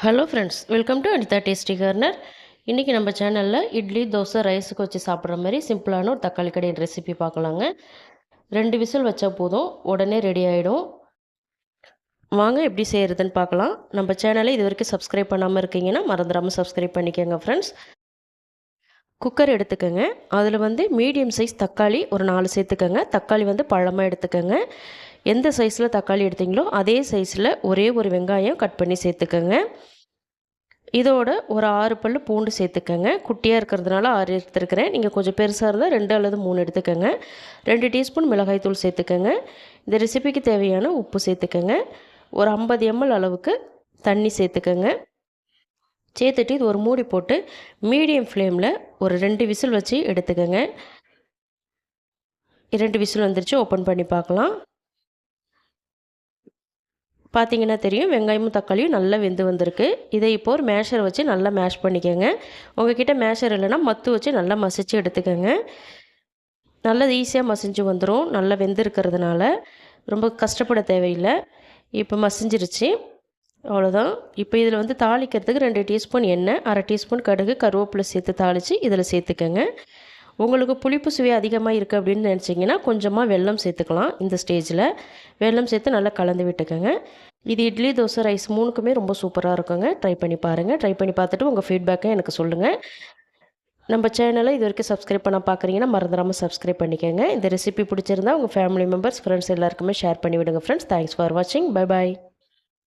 Hello friends, welcome to Anitha tasty corner. இன்றைக்கி நம்ம சேனலில் இட்லி, தோசை, ரைஸுக்கு வச்சு சாப்பிட்ற மாதிரி சிம்பிளான ஒரு தக்காளி கடையின் ரெசிபி பார்க்கலாங்க. 2 விசில் வச்சா போதும், உடனே ரெடி ஆகிடும். வாங்க எப்படி செய்கிறதுன்னு பார்க்கலாம். நம்ம சேனலை இது வரைக்கும் சப்ஸ்கிரைப் பண்ணாமல் இருக்கீங்கன்னா மறந்துடாமல் சப்ஸ்கிரைப் பண்ணிக்கோங்க ஃப்ரெண்ட்ஸ். குக்கர் எடுத்துக்கோங்க. அதில் மீடியம் சைஸ் தக்காளி ஒரு 4 சேர்த்துக்கோங்க. தக்காளி பழமாக எடுத்துக்கோங்க. எந்த சைஸில் தக்காளி எடுத்தீங்களோ அதே சைஸில் ஒரே ஒரு வெங்காயம் கட் பண்ணி சேர்த்துக்கோங்க. இதோட ஒரு 6 பல் பூண்டு சேர்த்துக்கோங்க. குட்டியாக இருக்கிறதுனால 6 எடுத்துருக்கிறேன். நீங்கள் கொஞ்சம் பெருசாக இருந்தால் 2 அல்லது 3 எடுத்துக்கோங்க. 2 டீஸ்பூன் மிளகாய்த்தூள் சேர்த்துக்கோங்க. இந்த ரெசிபிக்கு தேவையான உப்பு சேர்த்துக்கோங்க. ஒரு 50 ml அளவுக்கு தண்ணி சேர்த்துக்கோங்க. சேர்த்துட்டு இது ஒரு மூடி போட்டு மீடியம் ஃப்ளேமில் ஒரு 2 விசில் வச்சு எடுத்துக்கோங்க. 2 விசில் வந்துருச்சு. ஓப்பன் பண்ணி பார்க்கலாம். பார்த்தீங்கன்னா தெரியும், வெங்காயமும் தக்காளியும் நல்லா வெந்து வந்திருக்கு. இதை இப்போ ஒரு மேஷரை வச்சு நல்லா மேஷ் பண்ணிக்கோங்க. உங்கள்கிட்ட மேஷர் இல்லைன்னா மத்து வச்சு நல்லா மசிச்சு எடுத்துக்கோங்க. நல்லா ஈஸியாக மசிஞ்சு வந்துடும். நல்லா வெந்திருக்கிறதுனால ரொம்ப கஷ்டப்பட தேவையில்லை. இப்போ மசிஞ்சிருச்சு, அவ்வளோதான். இப்போ இதில் தாளிக்கிறதுக்கு 2 டீஸ்பூன் எண்ணெய், 1/2 டீஸ்பூன் கடுகு, கருவேப்பிலை சேர்த்து தாளித்து இதில் சேர்த்துக்கோங்க. உங்களுக்கு புளிப்பு சுவை அதிகமாக இருக்குது அப்படின்னு நினச்சிங்கன்னா கொஞ்சமாக வெல்லம் சேர்த்துக்கலாம். இந்த ஸ்டேஜில் வெல்லம் சேர்த்து நல்லா கலந்து விட்டுக்கோங்க. இது இட்லி, தோசை, ரைஸ் 3க்குமே ரொம்ப சூப்பராக இருக்குங்க. ட்ரை பண்ணி பாருங்கள். ட்ரை பண்ணி பார்த்துட்டு உங்கள் ஃபீட்பேக்கை எனக்கு சொல்லுங்கள். நம்ம சேனலை இது வரைக்கும் சப்ஸ்கிரைப் பண்ண பார்க்குறீங்கன்னா மறந்துடாமல் சப்ஸ்கிரைப் பண்ணிக்கோங்க. இந்த ரெசிபி பிடிச்சிருந்தா உங்கள் ஃபேமிலி மெம்பர்ஸ், ஃப்ரெண்ட்ஸ் எல்லாருக்குமே ஷேர் பண்ணி விடுங்க ஃப்ரெண்ட்ஸ். தேங்க்ஸ் ஃபார் வாட்சிங். Bye bye.